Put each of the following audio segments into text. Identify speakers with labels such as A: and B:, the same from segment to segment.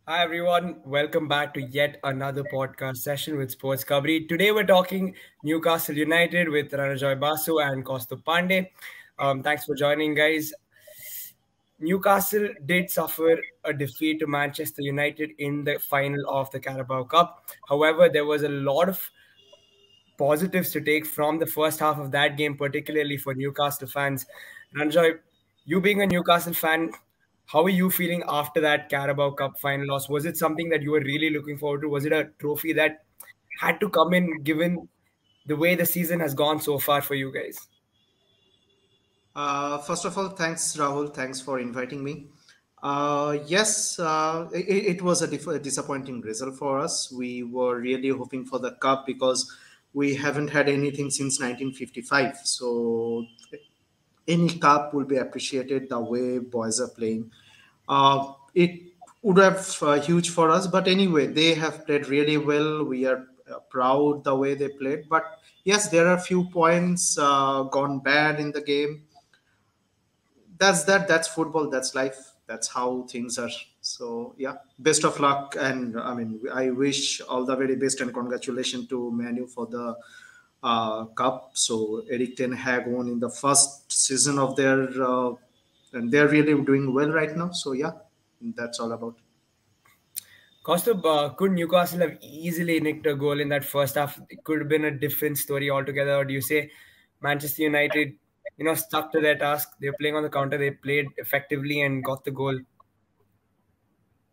A: Hi everyone, welcome back to yet another podcast session with SportsKhabri. Today we're talking Newcastle United with Ranajoy Basu and Kaustubh Pandey. Thanks for joining, guys. Newcastle did suffer a defeat to Manchester United in the final of the Carabao Cup. However, there was a lot of positives to take from the first half of that game, particularly for Newcastle fans. Ranjoy, you being a Newcastle fan, how are you feeling after that Carabao Cup final loss? Was it something that you were really looking forward to? Was it a trophy that had to come in given the way the season has gone so far for you guys?
B: First of all, thanks, Rahul. Thanks for inviting me. Yes, it was a disappointing result for us. We were really hoping for the cup because we haven't had anything since 1955. So any cup will be appreciated the way boys are playing. It would have huge for us, but anyway, they have played really well. We are proud the way they played, but yes, there are a few points gone bad in the game. That's football, that's life, that's how things are. So yeah, best of luck, and I mean, I wish all the very best and congratulations to Manu for the cup. So Eric Ten Hag won in the first season of their and they're really doing well right now. So yeah, that's all about.
A: Costa, could Newcastle have easily nicked a goal in that first half? It could have been a different story altogether. Or do you say Manchester United, stuck to their task? They were playing on the counter. They played effectively and got the goal.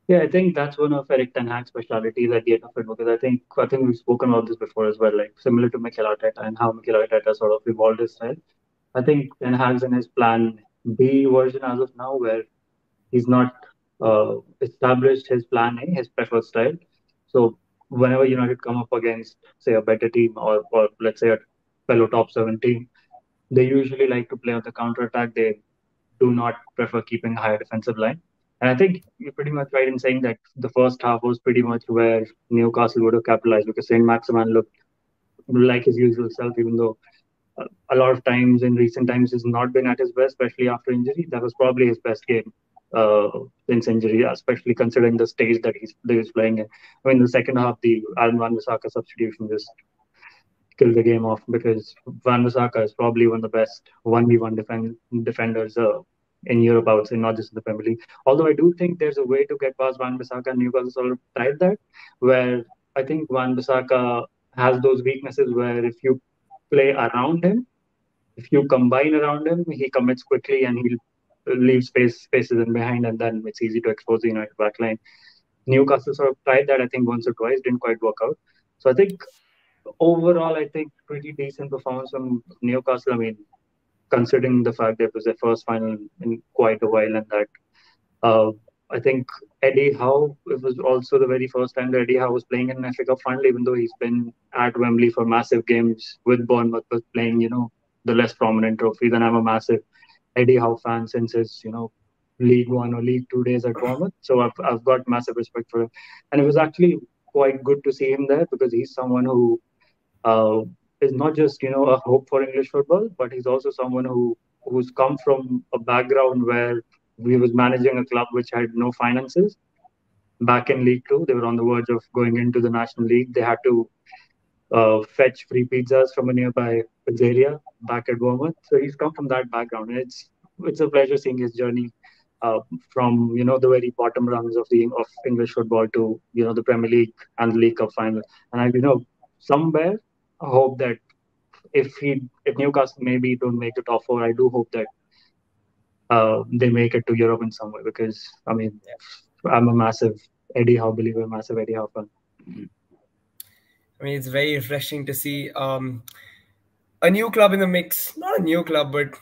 C: Yeah, I think that's one of Eric Ten Hag's specialities at the end of it because I think we've spoken about this before as well, like similar to Mikel Arteta and how Mikel Arteta sort of evolved his style. I think Ten Hag's in his plan B version as of now, where he's not established his plan A, his preferred style. So whenever United come up against, say, a better team or let's say a fellow top seven team, they usually like to play on the counter attack. They do not prefer keeping a higher defensive line. And I think you're pretty much right in saying that the first half was pretty much where Newcastle would have capitalized because Saint Maximan looked like his usual self, even though a lot of times in recent times he's not been at his best, especially after injury. That was probably his best game uh, since injury, especially considering the stage that he's playing in. I mean, the second half, the Aaron Wan-Bissaka substitution just killed the game off because Wan-Bissaka is probably one of the best 1v1 defenders in Europe, I would say, not just in the Premier League. Although I do think there's a way to get past Wan-Bissaka, and Newcastle sort of tried that, where I think Wan-Bissaka has those weaknesses where if you play around him, if you combine around him, he commits quickly and he'll leave spaces in behind, and then it's easy to expose the United backline. Newcastle sort of tried that, I think, once or twice, didn't quite work out. So I think overall, I think pretty decent performance from Newcastle. I mean, considering the fact that it was their first final in quite a while, and that uh, I think Eddie Howe, it was also the very first time that Eddie Howe was playing in an FA Cup final, even though he's been at Wembley for massive games with Bournemouth, was playing, the less prominent trophies. And I'm a massive Eddie Howe fan since his, League One or League Two days at Bournemouth. So I've got massive respect for him. And it was actually quite good to see him there because he's someone who uh, is not just a hope for English football, but he's also someone who's come from a background where he was managing a club which had no finances back in League Two. They were on the verge of going into the National League. They had to fetch free pizzas from a nearby pizzeria back at Bournemouth. So he's come from that background, and it's a pleasure seeing his journey uh, from the very bottom rungs of English football to the Premier League and the League Cup final. And I somewhere I hope that if Newcastle maybe don't make the top four, I do hope that they make it to Europe in some way because I mean I'm a massive Eddie Howe believer, massive Eddie Howe fan.
A: I mean, it's very refreshing to see a new club in the mix. Not a new club, but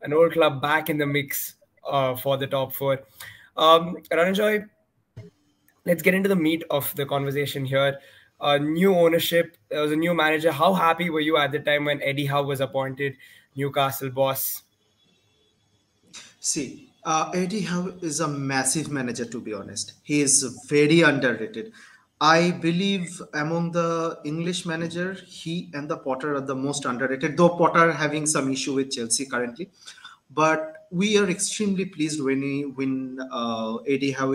A: an old club back in the mix for the top four. Ranajoy, let's get into the meat of the conversation here. New ownership. There was a new manager. How happy were you at the time when Eddie Howe was appointed Newcastle boss?
B: See, Eddie Howe is a massive manager, to be honest. He is very underrated. I believe among the English manager, he and the Potter are the most underrated, though Potter having some issue with Chelsea currently. But we are extremely pleased when Eddie Howe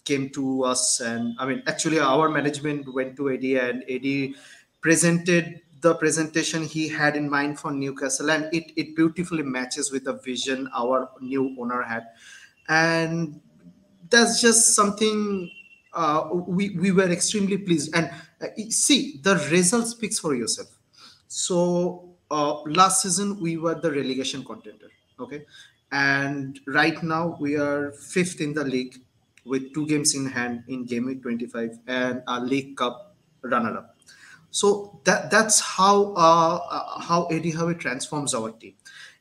B: came to us, and I mean, actually, our management went to Eddie, and Eddie presented the presentation he had in mind for Newcastle, and it beautifully matches with the vision our new owner had. And that's just something we were extremely pleased. And see, the result speaks for yourself. So last season we were the relegation contender, okay, and right now we are fifth in the league with 2 games in hand in game week 25 and a league cup runner up. So that's how Eddie Howe transforms our team.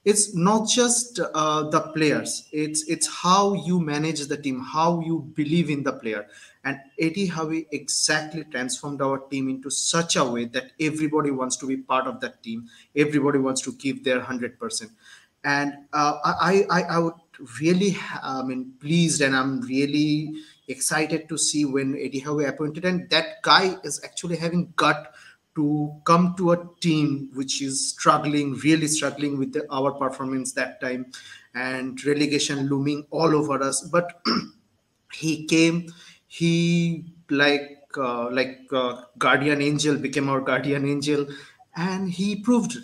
B: It's not just the players. It's how you manage the team, how you believe in the player. And Eddie Howe exactly transformed our team into such a way that everybody wants to be part of that team. Everybody wants to give their 100%. And I would really, I mean, pleased, and I'm really excited to see when Eddie Howe appointed, and that guy is actually having gut to come to a team which is struggling, really struggling with our performance that time, and relegation looming all over us. But he came, he guardian angel, became our guardian angel, and he proved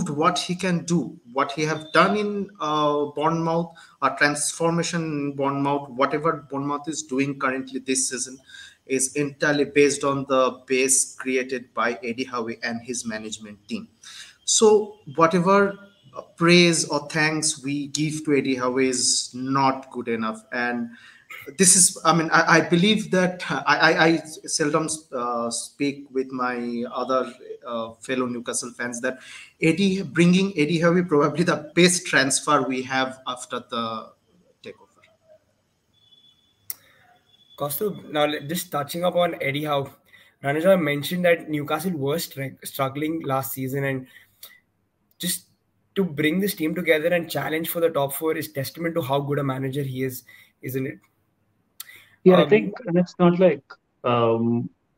B: what he can do, what he have done in Bournemouth, a transformation in Bournemouth. Whatever Bournemouth is doing currently this season is entirely based on the base created by Eddie Howe and his management team. So whatever praise or thanks we give to Eddie Howe is not good enough. And this is, I mean, I believe that I seldom speak with my other fellow Newcastle fans that bringing Eddie Howe probably the best transfer we have after the takeover.
A: Kaustubh, now just touching upon Eddie Howe, Ranajoy mentioned that Newcastle was struggling last season, and just to bring this team together and challenge for the top four is testament to how good a manager he is, isn't it?
C: Yeah, I think, and it's not like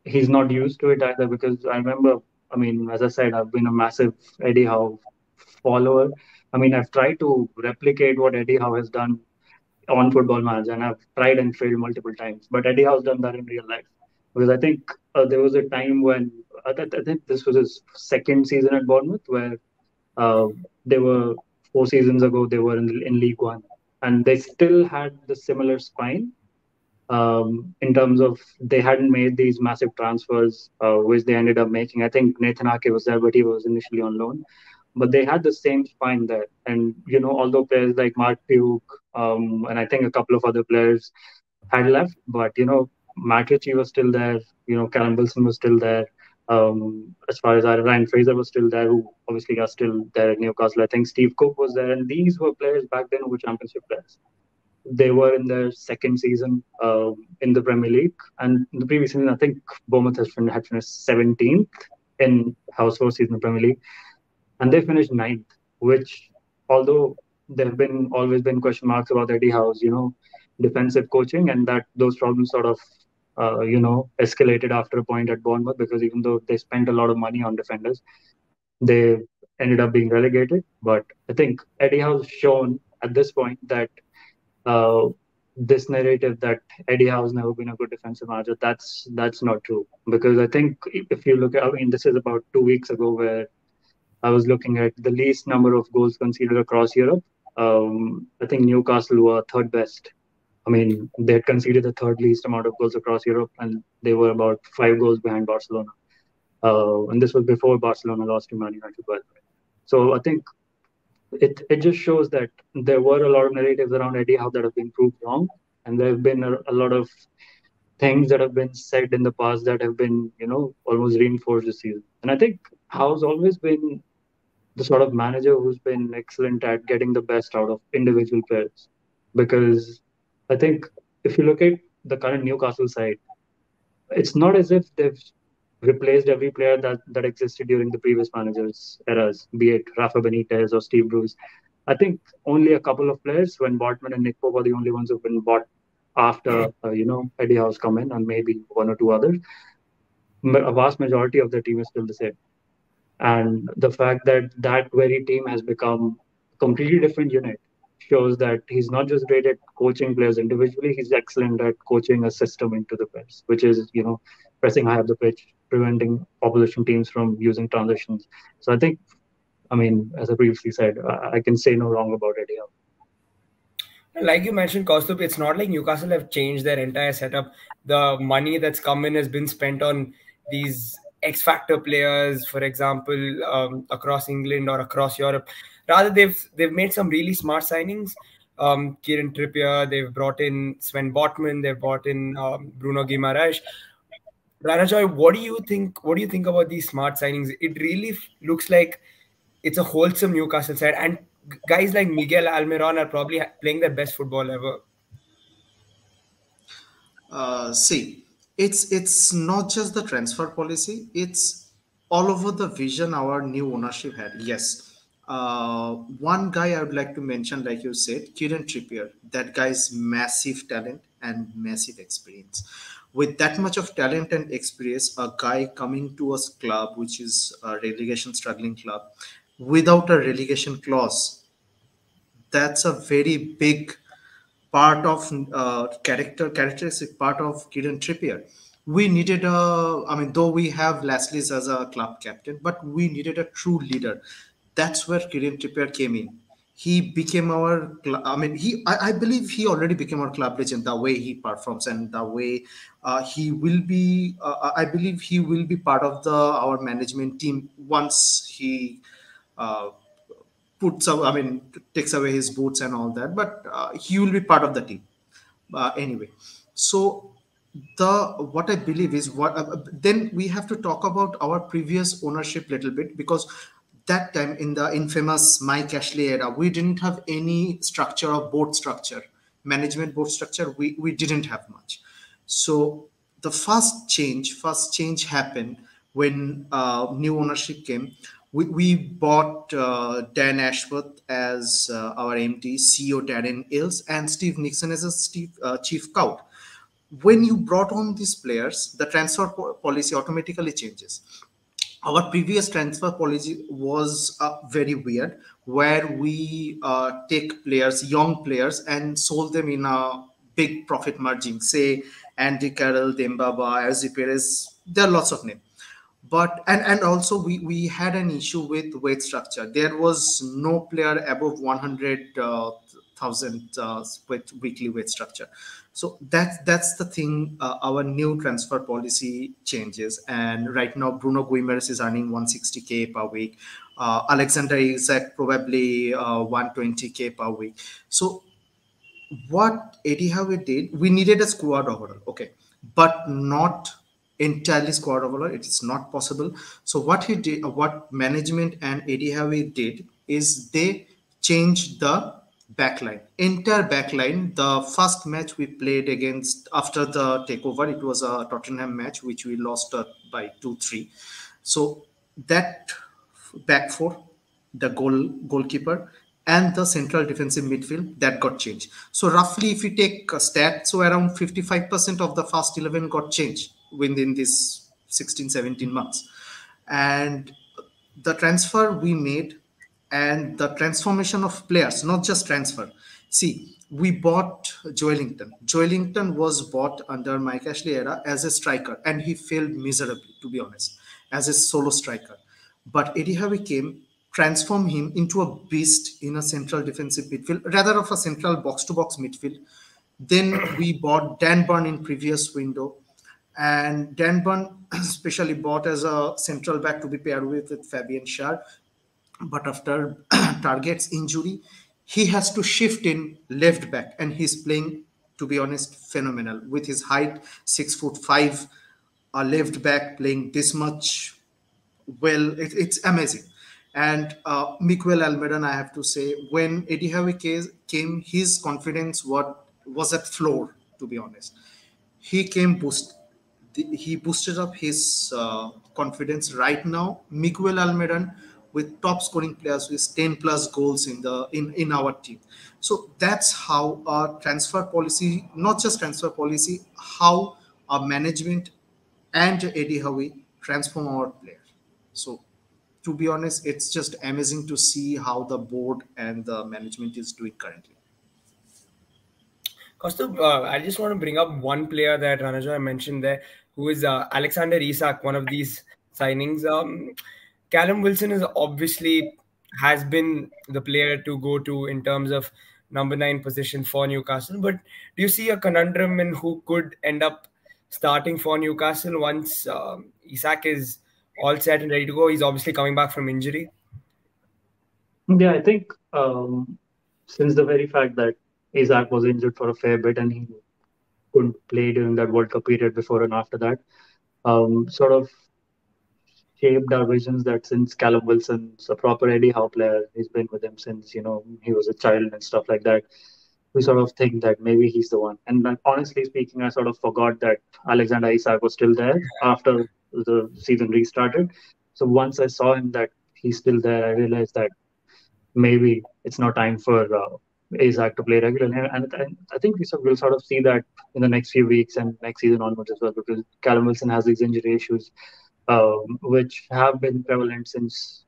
C: he's not used to it either, because I remember, I mean, as I said, I've been a massive Eddie Howe follower. I mean, I've tried to replicate what Eddie Howe has done on Football Manager, and I've tried and failed multiple times. But Eddie Howe's done that in real life, because I think there was a time when I think this was his second season at Bournemouth, where uh, they were 4 seasons ago they were in League One, and they still had the similar spine in terms of they hadn't made these massive transfers, which they ended up making. I think Nathan Ake was there, but he was initially on loan. But they had the same spine there. And, although players like Mark Pugh and I think a couple of other players had left, but, Matt Ritchie was still there, Callum Wilson was still there. As far as Ryan Fraser was still there, who obviously are still there at Newcastle. I think Steve Cook was there. And these were players back then who were championship players. They were in their second season in the Premier League, and in the previous season, I think Bournemouth had finished 17th in Howe's first season in the Premier League, and they finished ninth. Which, although there have been always been question marks about Eddie Howe's, defensive coaching, and that those problems sort of, escalated after a point at Bournemouth, because even though they spent a lot of money on defenders, they ended up being relegated. But I think Eddie Howe's shown at this point that uh, this narrative that Eddie Howe's never been a good defensive manager, that's not true. Because I think if you look at, I mean, this is about 2 weeks ago where I was looking at the least number of goals conceded across Europe. I think Newcastle were third best. I mean, they had conceded the third least amount of goals across Europe, and they were about 5 goals behind Barcelona. And this was before Barcelona lost to Man United, by the way. So I think it just shows that there were a lot of narratives around Eddie Howe that have been proved wrong, and there have been a lot of things that have been said in the past that have been, almost reinforced this season. And I think Howe's always been the sort of manager who's been excellent at getting the best out of individual players. Because I think if you look at the current Newcastle side, it's not as if they've replaced every player that existed during the previous managers' eras, be it Rafa Benitez or Steve Bruce. I think only a couple of players, when Botman and Nick Pope are the only ones who've been bought after, Eddie Howe's come in, and maybe one or two others. A vast majority of the team is still the same. And the fact that that very team has become a completely different unit shows that he's not just great at coaching players individually, he's excellent at coaching a system into the players, which is, pressing high up the pitch, preventing opposition teams from using transitions. So I think, I mean, as I previously said, I can say no wrong about Eddie Howe.
A: Like you mentioned, Kaustubh, it's not like Newcastle have changed their entire setup. The money that's come in has been spent on these X factor players, for example, across England or across Europe. Rather, they've made some really smart signings. Kieran Trippier, they've brought in Sven Botman, they've brought in Bruno Guimaraes. Ranajoy, what do you think? What do you think about these smart signings? It really looks like it's a wholesome Newcastle side, and guys like Miguel Almiron are probably playing their best football ever.
B: See, it's not just the transfer policy; it's all over the vision our new ownership had. Yes, one guy I would like to mention, like you said, Kieran Trippier. That guy's massive talent and massive experience. With that much of talent and experience, a guy coming to a club which is a relegation struggling club without a relegation clause, that's a very big part of characteristic part of Kieran Trippier. We needed I mean, though we have Lashley's as a club captain, but we needed a true leader. That's where Kieran Trippier came in. He became I mean, I believe he already became our club legend. The way he performs and the way he will be, I believe he will be part of the our management team once he uh, puts up, I mean, takes away his boots and all that, but he will be part of the team anyway. So the what I believe is what then we have to talk about our previous ownership little bit, because that time in the infamous Mike Ashley era, we didn't have any structure of board structure, management board structure. We didn't have much. So the first change happened when new ownership came. We bought Dan Ashworth as our MD, CEO Darren Ills, and Steve Nixon as a chief scout. When you brought on these players, the transfer policy automatically changes. Our previous transfer policy was very weird, where we take players, young players, and sold them in a big profit margin. Say Andy Carroll, Dembaba, Azzi Perez. There are lots of names, but and also we had an issue with weight structure. There was no player above 100,000 with weekly weight structure. So that's the thing. Our new transfer policy changes, and right now Bruno Guimaraes is earning 160K per week. Alexander Isak probably 120K per week. So what Eddie Howe did, we needed a squad overall, okay, but not entirely squad overall. It is not possible. So what he did, what management and Eddie Howe did, is they changed the backline, entire backline. The first match we played against after the takeover, it was a Tottenham match which we lost by 2-3. So that back four, the goalkeeper, and the central defensive midfield, that got changed. So roughly, if we take a stat, so around 55% of the first 11 got changed within this 16, 17 months. And the transfer we made and the transformation of players, not just transfer. See, we bought Joelinton. Joelinton was bought under Mike Ashley era as a striker, and he failed miserably, to be honest, as a solo striker. But Eddie Howe came, transformed him into a beast in a central defensive midfield, rather of a central box-to-box midfield. Then we bought Dan Burn in previous window, and Dan Burn especially bought as a central back to be paired with Fabian Schär. But after Target's injury, he has to shift in left back, and he's playing, to be honest, phenomenal with his height, 6'5", a left back playing this much well. It's amazing. And Miguel Almiron, I have to say, when Eddie Howe came, his confidence was at floor. To be honest, he came he boosted up his confidence. Right now, Miguel Almiron with top scoring players with 10 plus goals in our team. So that's how our transfer policy, not just transfer policy, how our management and Eddie Howe transform our player. So to be honest, it's just amazing to see how the board and the management is doing currently.
A: Kaustubh, I just want to bring up one player that Ranajoy mentioned there, who is Alexander Isak, one of these signings. Callum Wilson is obviously has been the player to go to in terms of number 9 position for Newcastle. But do you see a conundrum in who could end up starting for Newcastle once Isak is all set and ready to go? He's obviously coming back from injury.
C: Yeah, I think since the very fact that Isaac was injured for a fair bit and he couldn't play during that World Cup period before and after that, sort of shaped our visions that since Callum Wilson's a proper Eddie Howe player, he's been with him since, he was a child and stuff like that. We sort of think that maybe he's the one. And honestly speaking, I sort of forgot that Alexander Isak was still there after the season restarted. So once I saw him that he's still there, I realized that maybe it's not time for Isaac to play regularly. And I think will sort of see that in the next few weeks and next season onwards as well, because Callum Wilson has these injury issues, which have been prevalent since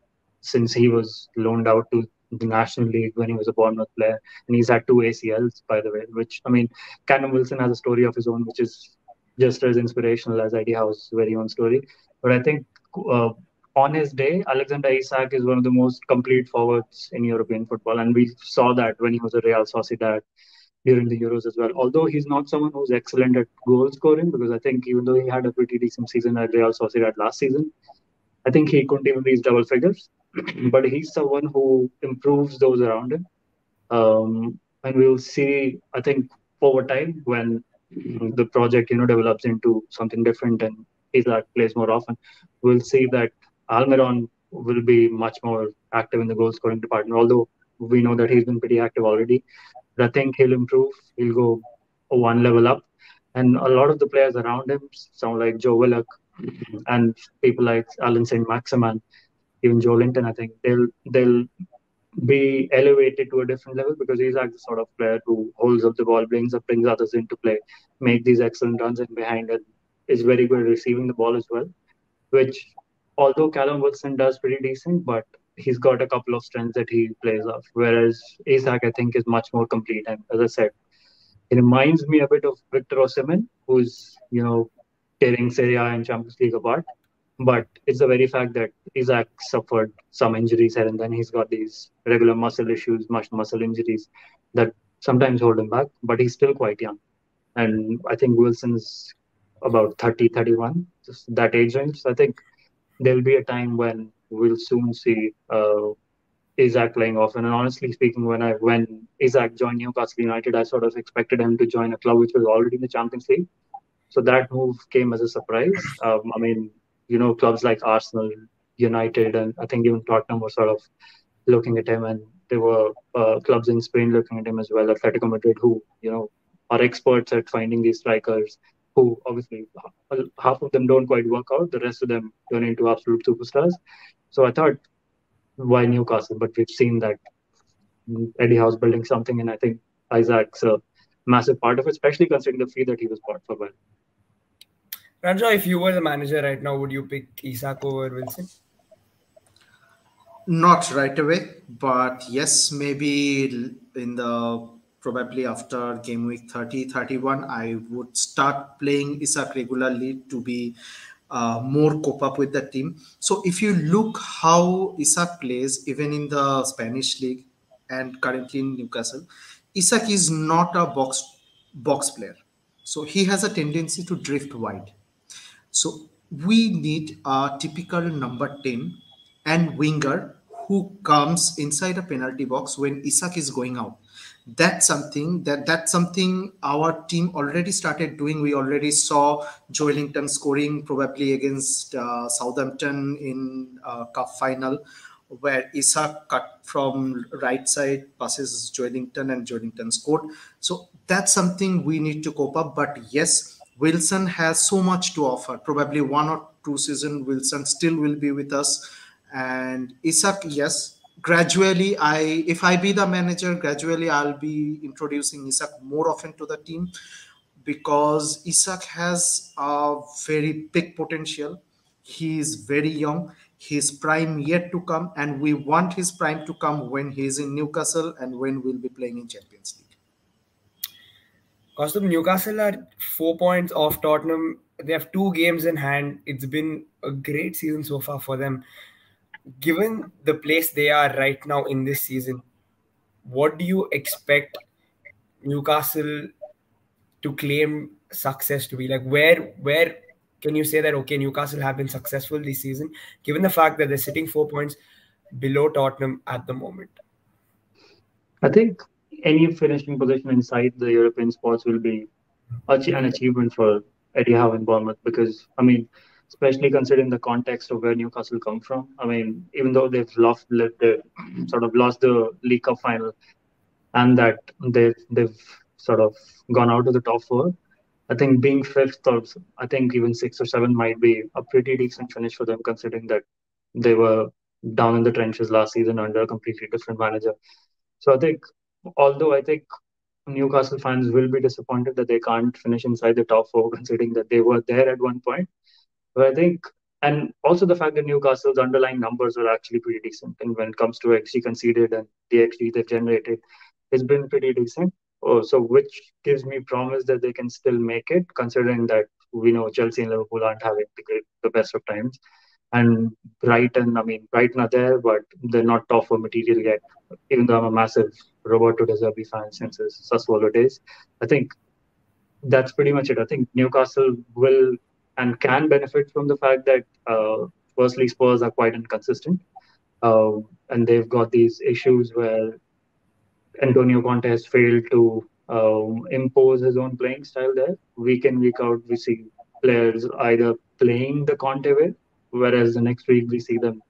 C: he was loaned out to the National League when he was a Bournemouth player, and he's had 2 ACLs, by the way. Which, I mean, Callum Wilson has a story of his own, which is just as inspirational as Eddie Howe's very own story. But I think uh, on his day, Alexander Isak is one of the most complete forwards in European football, and we saw that when he was at Real Sociedad during the Euros as well. Although he's not someone who's excellent at goal scoring, because I think even though he had a pretty decent season at Real Sociedad last season, I think he couldn't even reach double figures. But he's someone who improves those around him. And we'll see, I think, over time when the project, develops into something different and Isaac plays more often, we'll see that Almiron will be much more active in the goal scoring department. Although we know that he's been pretty active already, but I think he'll improve. He'll go one level up, and a lot of the players around him, sound like Joe Willock and people like Alan Saint Maximan, even Joe Linton. I think they'll be elevated to a different level because he's like the sort of player who holds up the ball, brings others into play, make these excellent runs in behind, and is very good at receiving the ball as well. Which, although Callum Wilson does pretty decent, but he's got a couple of strengths that he plays off. Whereas Isaac, I think, is much more complete. And as I said, it reminds me a bit of Victor Osimhen, who's tearing Serie A and Champions League apart. But it's the very fact that Isaac suffered some injuries here and then. He's got these regular muscle issues, muscle injuries that sometimes hold him back, but he's still quite young. And I think Wilson's about 30, 31, just that age range. So I think there'll be a time when we'll soon see Isaac playing often. And honestly speaking, when Isaac joined Newcastle United, I sort of expected him to join a club which was already in the Champions League. So that move came as a surprise. I mean, clubs like Arsenal, United, and I think even Tottenham were sort of looking at him, and there were clubs in Spain looking at him as well, Atletico Madrid, who are experts at finding these strikers. Who obviously half of them don't quite work out, the rest of them turn into absolute superstars. So I thought, why Newcastle? But we've seen that Eddie Howe's building something, and I think Isaac's a massive part of it, especially considering the fee that he was bought for. Well,
A: Ranjo, if you were the manager right now, would you pick Isak over Wilson?
B: Not right away, but yes, maybe in the probably after game week 30, 31, I would start playing Isak regularly to be more cope up with the team. So if you look how Isak plays, even in the Spanish league and currently in Newcastle, Isak is not a box player. So he has a tendency to drift wide. So we need a typical number 10 and winger who comes inside a penalty box when Isak is going out. That's something our team already started doing. We already saw Joelinton scoring probably against Southampton in cup final, where Isak cut from right side, passes Joelinton, and Joelinton scored. So that's something we need to cope up. But yes, Wilson has so much to offer. Probably 1 or 2 seasons, Wilson still will be with us. And Isak, yes, gradually, if I be the manager, gradually I'll be introducing Isak more often to the team because Isak has a very big potential. He is very young. His prime yet to come, and we want his prime to come when he's in Newcastle and when we'll be playing in Champions League.
A: Kaustubh, Newcastle are 4 points off Tottenham. They have 2 games in hand. It's been a great season so far for them. Given the place they are right now in this season, what do you expect Newcastle to claim success to be? Like where can you say that okay, Newcastle have been successful this season, given the fact that they're sitting 4 points below Tottenham at the moment?
C: I think any finishing position inside the European spots will be an achievement for Eddie Howe and Bournemouth because, I mean, especially considering the context of where Newcastle come from. I mean, even though they sort of lost the League Cup final and that they've sort of gone out of the top four. I think being fifth or I think even sixth or seventh might be a pretty decent finish for them considering that they were down in the trenches last season under a completely different manager. So I think, although I think Newcastle fans will be disappointed that they can't finish inside the top four, considering that they were there at one point. But I think, and also the fact that Newcastle's underlying numbers are actually pretty decent. And when it comes to XG conceded and the XG they've generated, it's been pretty decent. Oh, so which gives me promise that they can still make it, considering that we know Chelsea and Liverpool aren't having the best of times. And Brighton, I mean, Brighton are there, but they're not top for material yet. Even though I'm a massive Roberto De Zerbi fan since his Sassuolo days, I think that's pretty much it. I think Newcastle will and can benefit from the fact that firstly Spurs are quite inconsistent, and they've got these issues where Antonio Conte has failed to impose his own playing style there. Week in, week out, we see players either playing the Conte way, whereas the next week we see them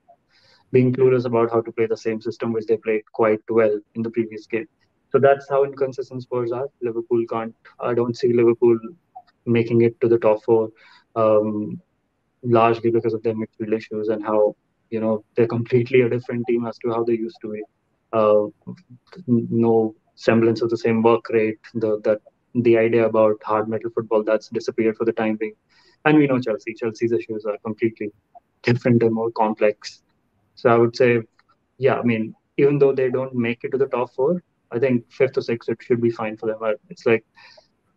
C: being clueless about how to play the same system which they played quite well in the previous game. So that's how inconsistent Spurs are. Liverpool can't. I don't see Liverpool making it to the top four, um, largely because of their midfield issues and how they're completely a different team as to how they used to be. Uh, no semblance of the same work rate. The idea about hard metal football that's disappeared for the time being. And we know Chelsea. Chelsea's issues are completely different and more complex. So I would say, yeah, I mean, even though they don't make it to the top four, I think fifth or sixth it should be fine for them. It's like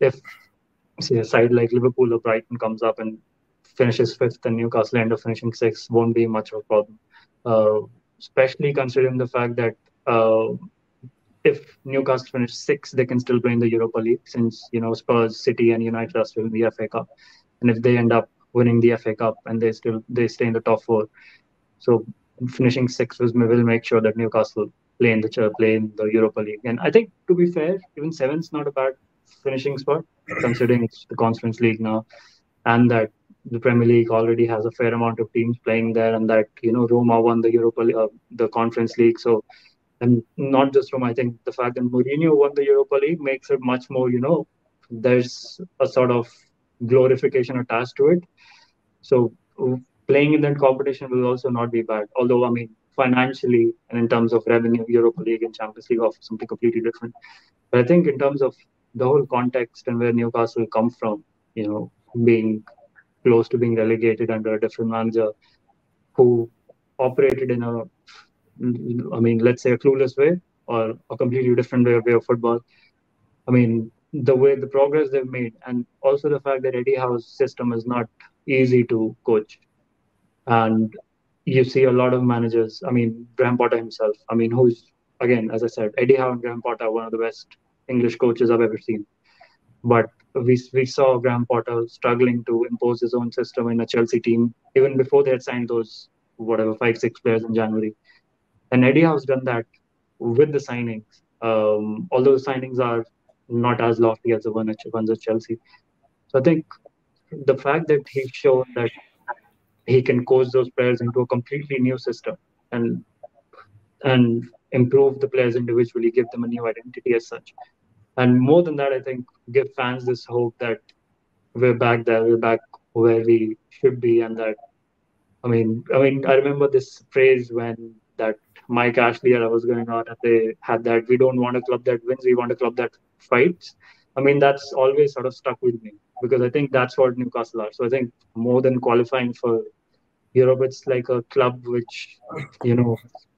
C: if say a side like Liverpool or Brighton comes up and finishes fifth and Newcastle end up finishing sixth, won't be much of a problem. Uh, Especially considering the fact that if Newcastle finish sixth, they can still play in the Europa League since Spurs, City, and United are still in the FA Cup. And if they end up winning the FA Cup and they stay in the top four, so finishing sixth will make sure that Newcastle play in the Europa League. And I think to be fair, even seventh's not a bad finishing spot considering it's the Conference League now, and that the Premier League already has a fair amount of teams playing there, and that Roma won the the Conference League. So and not just Roma, I think the fact that Mourinho won the Europa League makes it much more. There's a sort of glorification attached to it. So playing in that competition will also not be bad. Although, I mean, financially and in terms of revenue, Europa League and Champions League offer something completely different. But I think in terms of the whole context and where Newcastle come from, being close to being relegated under a different manager who operated in I mean, let's say a clueless way or a completely different way of football. I mean, the progress they've made, and also the fact that Eddie Howe's system is not easy to coach. And you see a lot of managers. I mean, Graham Potter himself. I mean, who's again, as I said, Eddie Howe and Graham Potter are one of the best English coaches I've ever seen. But we saw Graham Potter struggling to impose his own system in a Chelsea team even before they had signed those whatever 5 6 players in January. And Eddie Howe's done that with the signings. Although the signings are not as lofty as the ones at Chelsea. So I think the fact that he's shown that he can coach those players into a completely new system and and improve the players individually, give them a new identity as such. And more than that, I think give fans this hope that we're back there, we're back where we should be, and that I remember this phrase when that Mike Ashley era was going on, and they had that we don't want a club that wins, we want a club that fights. I mean, that's always sort of stuck with me because I think that's what Newcastle are. So I think more than qualifying for Europe, it's like a club which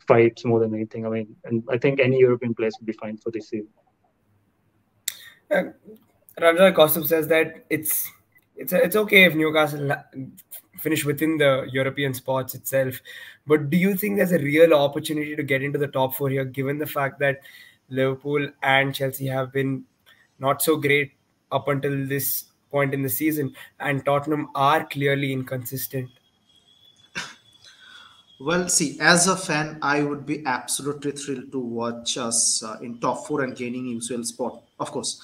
C: fights more than anything. And I think any European place would be fine for this season.
A: Um, Ranajoy Kaustubh says that it's okay if Newcastle finish within the European spots itself, but do you think there's a real opportunity to get into the top four here, given the fact that Liverpool and Chelsea have been not so great up until this point in the season, and Tottenham are clearly inconsistent?
B: Well, see, as a fan, I would be absolutely thrilled to watch us in top four and gaining UCL spot, of course.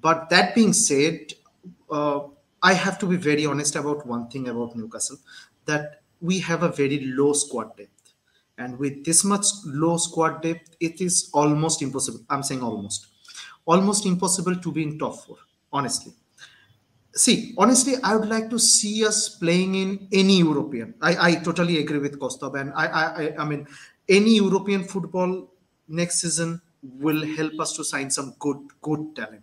B: But that being said, uh, I have to be very honest about one thing about Newcastle, that we have a very low squad depth. And with this much low squad depth, it is almost impossible. I'm saying almost impossible to be in top four, honestly. See, honestly, I would like to see us playing in any European. I totally agree with Kostov, and I mean, any European football next season will help us to sign some good talent.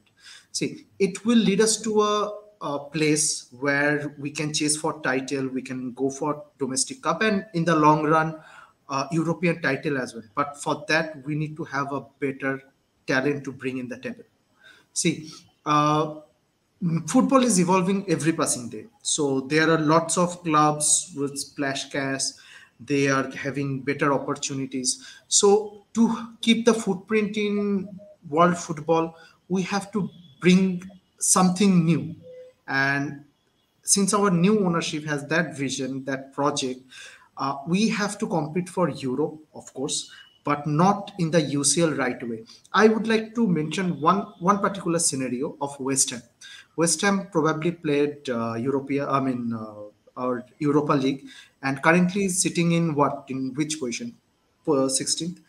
B: See, it will lead us to a place where we can chase for title, we can go for domestic cup, and in the long run, European title as well. But for that, we need to have a better talent to bring in the table. See, football is evolving every passing day. So there are lots of clubs with splash cash. They are having better opportunities. So to keep the footprint in world football, we have to bring something new. And since our new ownership has that vision, that project, we have to compete for Europe, of course, but not in the UCL right way. I would like to mention one particular scenario of West Ham. West Ham probably played our Europa League, and currently is sitting in in which position? 16th.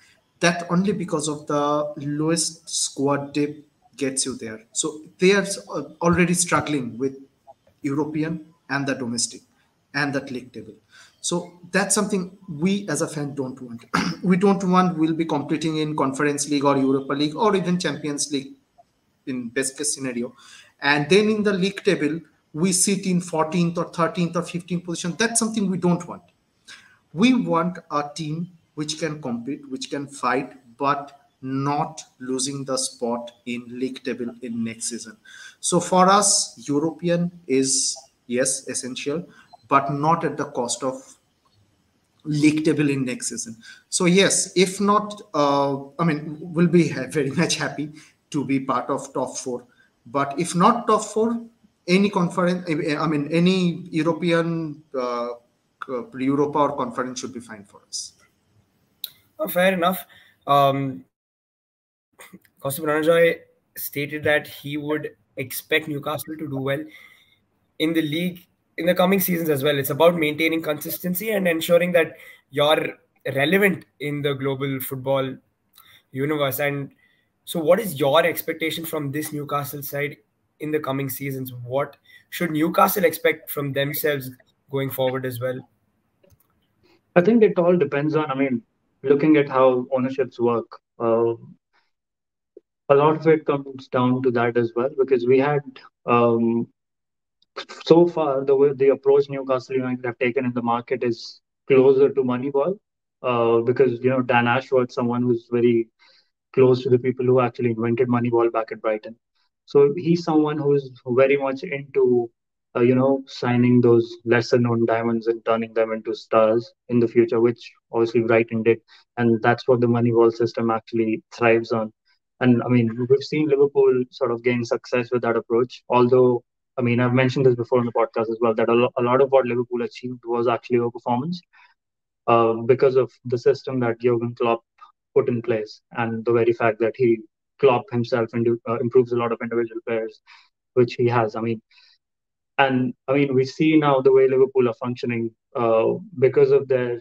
B: That only because of the lowest squad depth gets you there. So they are already struggling with European and the domestic and that league table. So that's something we as a fan don't want. We don't want we'll be competing in Conference League or Europa League or even Champions League in best case scenario. And then in the league table, we sit in 14th or 13th or 15th position. That's something we don't want. We want a team which can compete, which can fight, but not losing the spot in league table in next season. So for us, European is yes essential, but not at the cost of league table in next season. So yes, if not, I mean, we'll be very much happy to be part of top four. But if not top four, any conference, I mean, any European Europa or conference should be fine for us.
A: Oh, fair enough. Kaustubh Pandey stated that he would expect Newcastle to do well in the league in the coming seasons as well. It's about maintaining consistency and ensuring that you're relevant in the global football universe. And so, what is your expectation from this Newcastle side in the coming seasons? What should Newcastle expect from themselves going forward as well?
C: I think it all depends on, I mean, looking at how ownerships work. A lot of it comes down to that as well, because we had um, so far the way the approach Newcastle United have taken in the market is closer to Moneyball, because Dan Ashworth, someone who's very close to the people who actually invented Moneyball back at Brighton. So he's someone who's very much into, signing those lesser known diamonds and turning them into stars in the future, which obviously Brighton did. And that's what the Moneyball system actually thrives on. And I mean, we've seen Liverpool sort of gain success with that approach. Although, I mean, I've mentioned this before in the podcast as well, that a lot of what Liverpool achieved was actually a performance because of the system that Jurgen Klopp put in place, and the very fact that Klopp himself improves a lot of individual players, which he has. I mean, we see now the way Liverpool are functioning because of their,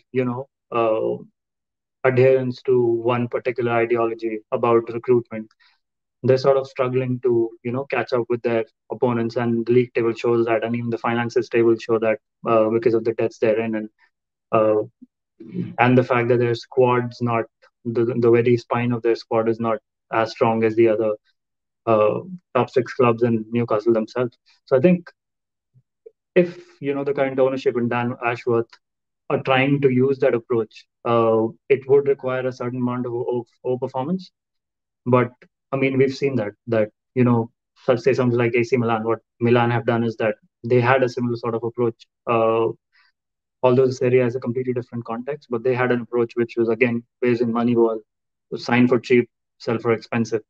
C: adherence to one particular ideology about recruitment. They're sort of struggling to, catch up with their opponents, and the league table shows that, and even the finances table show that because of the debts they're in, uh, and the fact that their squad's not the very spine of their squad is not as strong as the other uh, top six clubs in Newcastle themselves. So I think if the current ownership and Dan Ashworth are trying to use that approach, it would require a certain amount of performance. But I mean, we've seen that. say something like AC Milan, what Milan have done is that they had a similar sort of approach. Although Serie A has a completely different context, but they had an approach which was again based in Moneyball, sign for cheap, sell for expensive.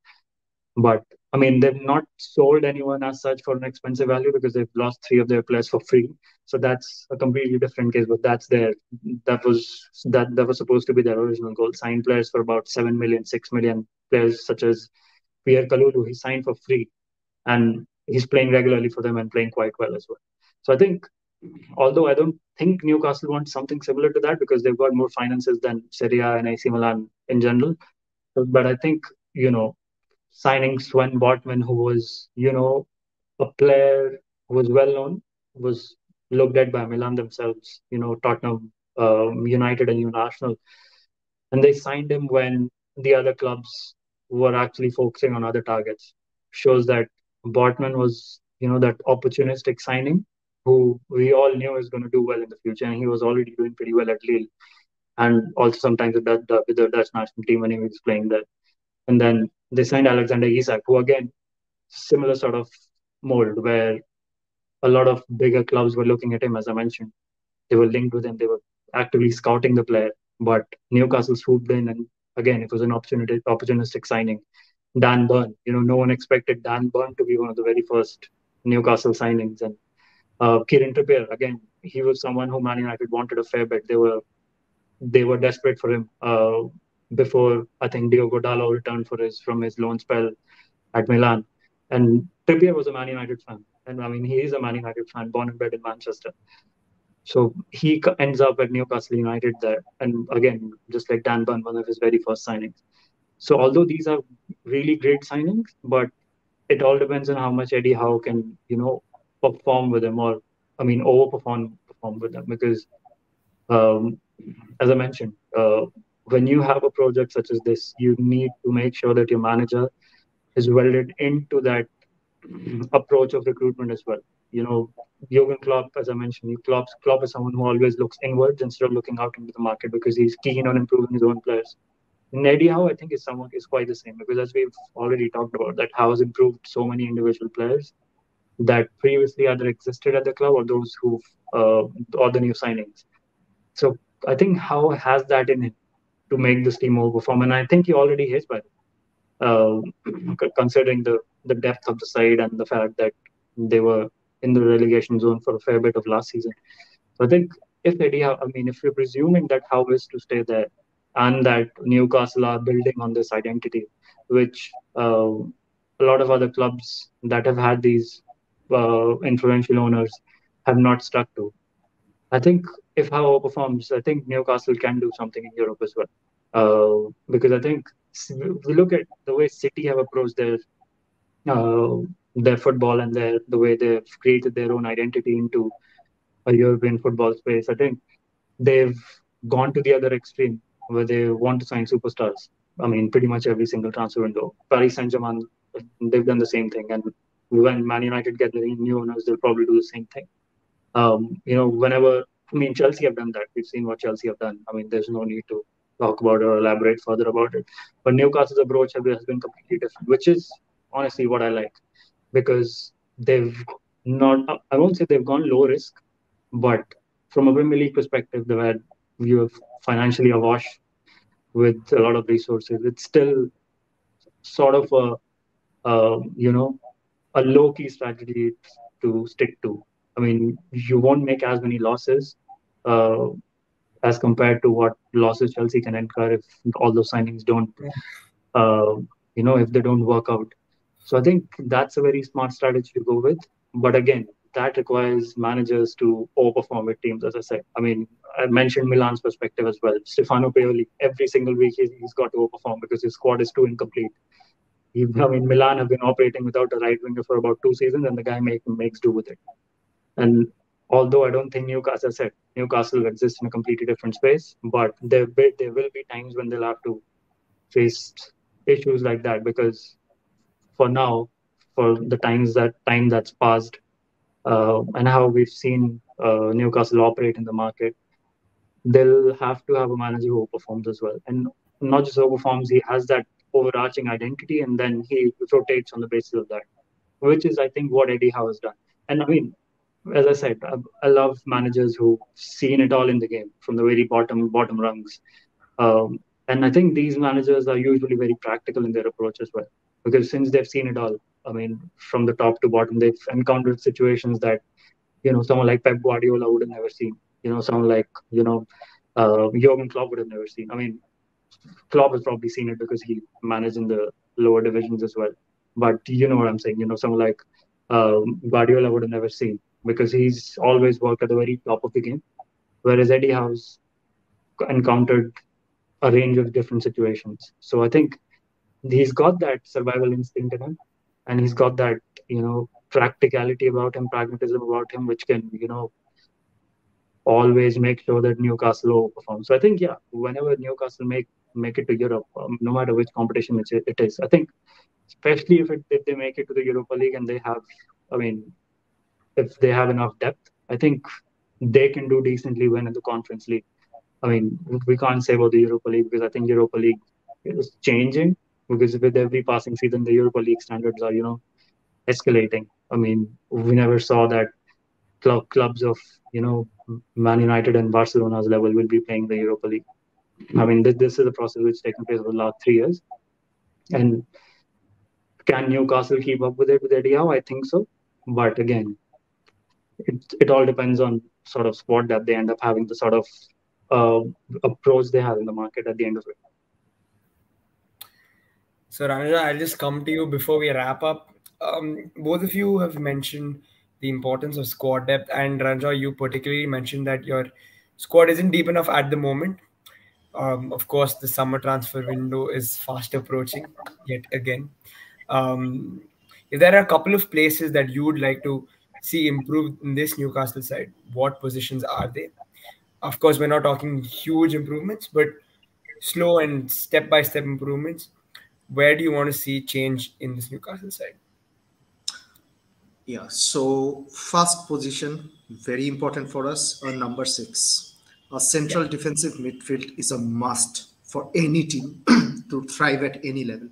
C: But I mean, they've not sold anyone as such for an expensive value because they've lost three of their players for free. So that's a completely different case. But that was supposed to be their original goal. Sign players for about 7 million, 6 million players such as Pierre Kalulu. He signed for free, and he's playing regularly for them and playing quite well as well. So I think, although I don't think Newcastle wants something similar to that because they've got more finances than Serie A and AC Milan in general. But I think, you know, signing Sven Botman, who was, a player who was well known, was looked at by Milan themselves, Tottenham, United, and even Arsenal. And they signed him when the other clubs were actually focusing on other targets. Shows that Botman was, that opportunistic signing who we all knew is going to do well in the future. And he was already doing pretty well at Lille. And also sometimes with the Dutch national team when he was playing there. And then they signed Alexander Isak, who again, similar sort of mold where a lot of bigger clubs were looking at him, as I mentioned. They were linked with him. They were actively scouting the player. But Newcastle swooped in, and again, it was an opportunistic signing. Dan Burn, no one expected Dan Burn to be one of the very first Newcastle signings. And Kieran Trippier, again, he was someone who Man United wanted a fair bit. They were desperate for him before I think Diogo Dalot returned from his loan spell at Milan. And Trippier was a Man United fan. And I mean, he is a Man United fan, born and bred in Manchester. So he ends up at Newcastle United there. And again, just like Dan Burn, one of his very first signings. So although these are really great signings, but it all depends on how much Eddie Howe can, perform with them, or I mean, perform with them. Because um, as I mentioned, when you have a project such as this, you need to make sure that your manager is welded into that approach of recruitment as well. Jurgen Klopp, as I mentioned, Klopp is someone who always looks inwards instead of looking out into the market because he's keen on improving his own players. And Eddie Howe, I think, is quite the same because as we've already talked about, that Howe has improved so many individual players that previously either existed at the club or those or the new signings. So I think Howe has that in him to make this team overperform, and I think he already is by uh, considering the depth of the side and the fact that they were in the relegation zone for a fair bit of last season. So I think if you're presuming that Howe is to stay there and that Newcastle are building on this identity, which a lot of other clubs that have had these influential owners have not stuck to. I think if Howe performs, I think Newcastle can do something in Europe as well. Because I think we look at the way City have approached uh, their football and the way they've created their own identity into a European football space. I think they've gone to the other extreme where they want to sign superstars. I mean, pretty much every single transfer window. Paris Saint-Germain, they've done the same thing. And when Man United get the new owners, they'll probably do the same thing. Chelsea have done that. We've seen what Chelsea have done. I mean, there's no need to talk about it or elaborate further about it. But Newcastle's approach has been completely different, which is honestly what I like because they've not, I won't say they've gone low risk, but from a Premier League perspective, you have financially awash with a lot of resources. It's still sort of a low key strategy to stick to. I mean, you won't make as many losses uh, as compared to what losses Chelsea can incur if all those signings don't, uh, if they don't work out. So I think that's a very smart strategy to go with. But again, that requires managers to overperform with teams, as I said. I mean, I mentioned Milan's perspective as well. Stefano Pioli, every single week he's got to overperform because his squad is too incomplete. Milan have been operating without a right winger for about 2 seasons, and the guy makes do with it. And although I don't think Newcastle, as I said, Newcastle exists in a completely different space, but there will be times when they'll have to face issues like that because for now, for the time that's passed, and how we've seen Newcastle operate in the market, they'll have to have a manager who performs as well, and not just who performs. He has that overarching identity, and then he rotates on the basis of that. which is, I think, what Eddie Howe has done. And I mean, as I said, I love managers who've seen it all in the game from the very bottom rungs. And I think these managers are usually very practical in their approach as well, because since they've seen it all, I mean, from the top to bottom, they've encountered situations that someone like Pep Guardiola would have never seen. Someone like Jurgen Klopp would have never seen. I mean, Klopp has probably seen it because he managed in the lower divisions as well. But you know what I'm saying. Someone like Guardiola would have never seen because he's always worked at the very top of the game, whereas Eddie Howe's encountered a range of different situations. So I think he's got that survival instinct in him, and he's got that practicality about him, pragmatism about him, which can always make sure that Newcastle overperform. So I think, yeah, whenever Newcastle make it to Europe, no matter which competition it is, I think, especially if they make it to the Europa League and they have, I mean, if they have enough depth, I think they can do decently win in the Conference League. I mean, we can't say about the Europa League because I think Europa League is changing because with every passing season, the Europa League standards are, escalating. I mean, we never saw that clubs of, Man United and Barcelona's level will be playing the Europa League. I mean, this is a process which has taken place over the last 3 years. And can Newcastle keep up with it with Eddie Howe? I think so. But again, it all depends on sort of squad that they end up having, the sort of uh, approach they have in the market at the end of it.
A: So, Ranajoy, I'll just come to you before we wrap up. Both of you have mentioned the importance of squad depth, and Ranajoy, you particularly mentioned that your squad isn't deep enough at the moment. Of course, the summer transfer window is fast approaching yet again. Um, if there are a couple of places that you would like to see improved in this Newcastle side, what positions are they? Of course, we're not talking huge improvements, but slow and step-by-step improvements. Where do you want to see change in this Newcastle side?
B: Yeah, so first position, very important for us, number six. A
A: Yeah.
B: central defensive midfield is a must for any team to thrive at any level.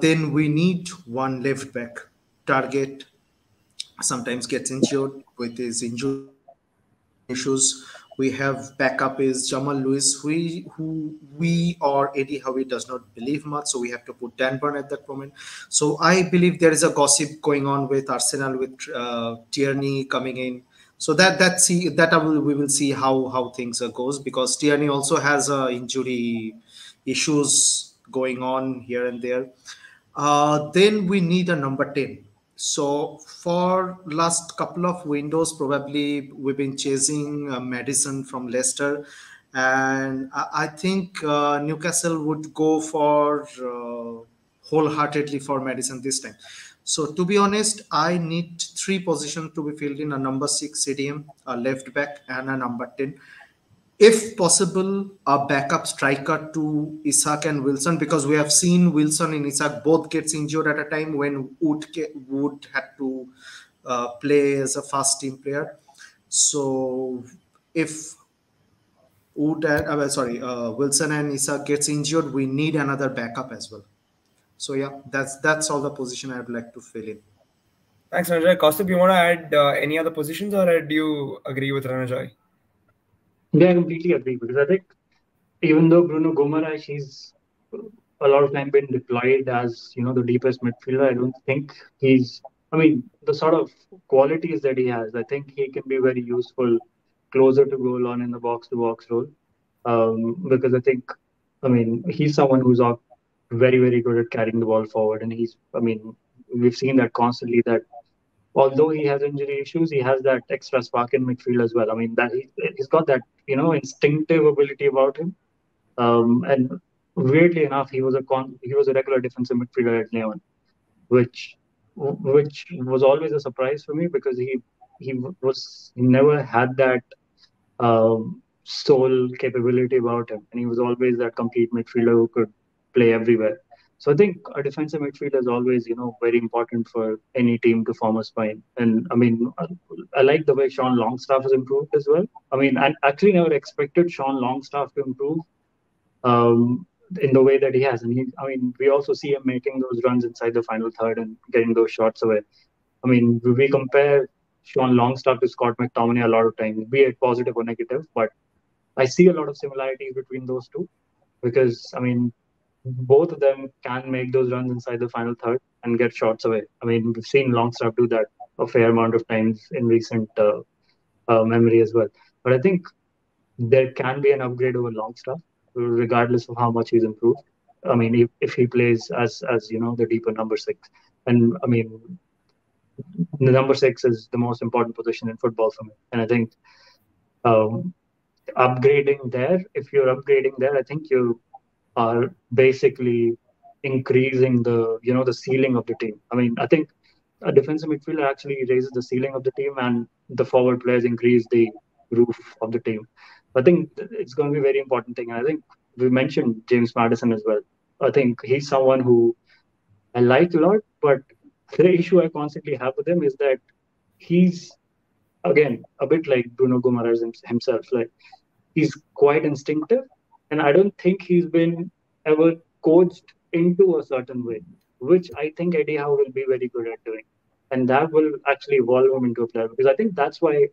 B: Then we need one left back. Target sometimes gets injured with his injury issues. We have backup is Jamal Lewis, who we or Eddie Howe does not believe much, so we have to put Dan Burn at that moment. So I believe there is a gossip going on with Arsenal with Tierney coming in. So we will see how things goes because Tierney also has injury issues going on here and there. Then we need a number 10. So for last couple of windows, probably we've been chasing Madison from Leicester, and I think Newcastle would go for wholeheartedly for Madison this time. So to be honest, I need three positions to be filled in: a number 6 CDM, a left back, and a number 10, if possible, a backup striker to Isak and Wilson, because we have seen Wilson and Isak both gets injured at a time when Wood had to play as a first team player. So if Wilson and Isak gets injured, we need another backup as well. So yeah, that's all the position I would like to fill in.
A: Thanks, Ranajoy. Kaustubh, you want to add any other positions, or do you agree with Ranajoy?
C: Yeah, I completely agree because I think even though Bruno Gomaresh, he's a lot of time been deployed as the deepest midfielder, I don't think he's. I mean, the sort of qualities that he has, I think he can be very useful closer to goal on in the box to box role. Because I think, I mean, he's someone who's very very good at carrying the ball forward, and he's. I mean, we've seen that constantly that although he has injury issues, he has that extra spark in midfield as well. I mean, that he's got that instinctive ability about him. And weirdly enough, he was a regular defensive midfielder at Leon, which which was always a surprise for me because he never had that sole capability about him, and he was always that complete midfielder who could play everywhere. So I think a defensive midfielder is always very important for any team to form a spine. And I mean, I like the way Sean Longstaff has improved as well. I mean, I actually never expected Sean Longstaff to improve. in the way that he has. And I mean, we also see him making those runs inside the final third and getting those shots away. I mean, we compare Sean Longstaff to Scott McTominay a lot of times, be it positive or negative, but I see a lot of similarities between those two because, I mean, both of them can make those runs inside the final third and get shots away. I mean, we've seen Longstaff do that a fair amount of times in recent memory as well. But I think there can be an upgrade over Longstaff, regardless of how much he's improved. I mean, if he plays as the deeper number six, and I mean, the number six is the most important position in football for me, and I think um, upgrading there, if you're upgrading there, I think you are basically increasing the ceiling of the team. I mean, I think a defensive midfielder actually raises the ceiling of the team, and the forward players increase the roof of the team. I think it's going to be a very important thing. And I think we mentioned James Madison as well. I think he's someone who I like a lot, but the issue I constantly have with him is that he's again a bit like Bruno Guimaraes himself. Like he's quite instinctive, and I don't think he's been ever coached into a certain way, which I think Eddie Howe will be very good at doing, and that will actually evolve him into a player. Because I think that's why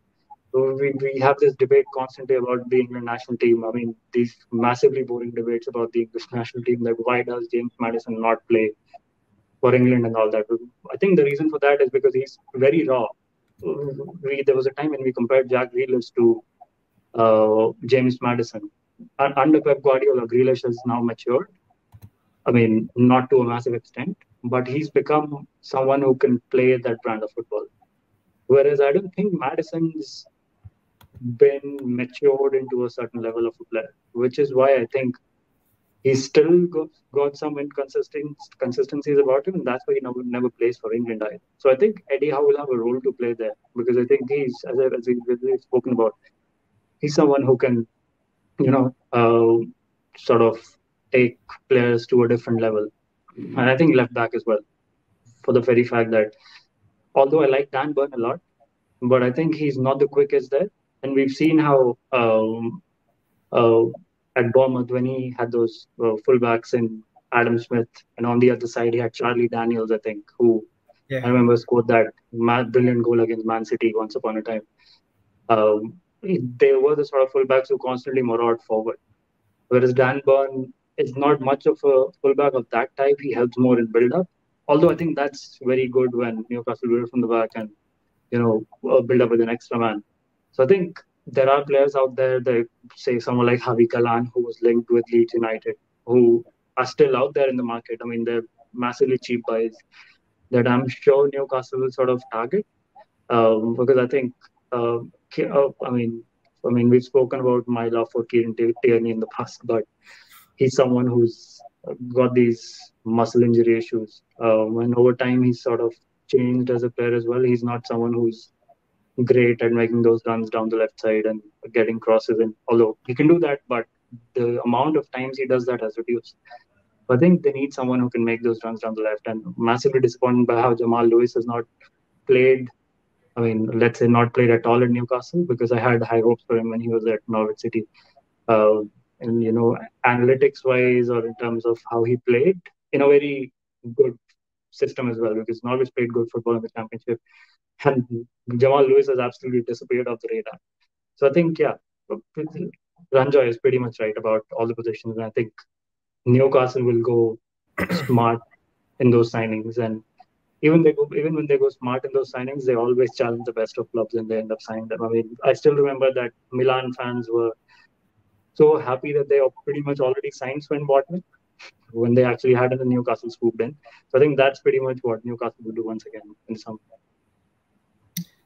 C: we have this debate constantly about the England national team. I mean, these massively boring debates about the English national team, that why does James Madison not play for England and all that. I think the reason for that is because he's very raw. There was a time when we compared Jack Grealish to James Madison. Under Pep Guardiola, Grealish has now matured. I mean, not to a massive extent, but he's become someone who can play that brand of football. Whereas I don't think Madison's been matured into a certain level of a player, which is why I think he's still got some inconsistencies about him, and that's why he never plays for England either. So I think Eddie Howe will have a role to play there because I think he's, as we've spoken about, he's someone who can, sort of take players to a different level. And I think left back as well, for the very fact that although I like Dan Burn a lot, but I think he's not the quickest there. And we've seen how uh, at Bournemouth when he had those fullbacks in Adam Smith, and on the other side he had Charlie Daniels, I think, who I remember scored that brilliant goal against Man City once upon a time. They were the sort of fullbacks who constantly marauded forward. Whereas Dan Burn is not much of a fullback of that type. He helps more in build-up. Although I think that's very good when Newcastle do it from the back and, build up with an extra man. So I think there are players out there, that say someone like Javi Kalan, who was linked with Leeds United, who are still out there in the market. I mean, they're massively cheap buys that I'm sure Newcastle will sort of target. Because I think, I mean, we've spoken about my love for Kieran Tierney in the past, but he's someone who's got these muscle injury issues. And over time, he's sort of changed as a player as well. He's not someone who's great at making those runs down the left side and getting crosses in. Although he can do that, but the amount of times he does that has reduced. I think they need someone who can make those runs down the left. And massively disappointed by how Jamal Lewis has not played. I mean, let's say not played at all at Newcastle, because I had high hopes for him when he was at Norwich City. And analytics wise, or in terms of how he played in a very good system as well, because Norwich played good football in the championship, and Jamal Lewis has absolutely disappeared off the radar. So I think, yeah, Ranjoy is pretty much right about all the positions, and I think Newcastle will go smart in those signings. And even when they go smart in those signings, they always challenge the best of clubs and they end up signing them. I mean, I still remember that Milan fans were so happy that they pretty much already signed Sven Botman when they actually had the Newcastle swooped in. So I think that's pretty much what Newcastle will do once again in some.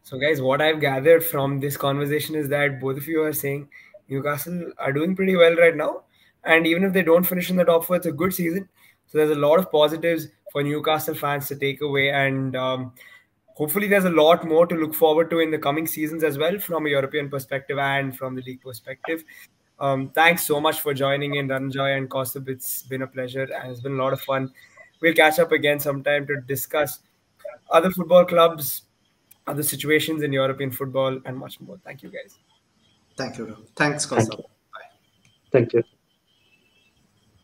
A: So, guys, what I've gathered from this conversation is that both of you are saying Newcastle are doing pretty well right now. And even if they don't finish in the top four, it's a good season. So there's a lot of positives for Newcastle fans to take away. And hopefully there's a lot more to look forward to in the coming seasons as well, from a European perspective and from the league perspective. Thanks so much for joining in, Ranajoy and Kaustubh. It's been a pleasure and it's been a lot of fun. We'll catch up again sometime to discuss other football clubs, other situations in European football, and much more. Thank you, guys.
B: Thank you. Thanks, Kaustubh. Bye.
C: Thank you.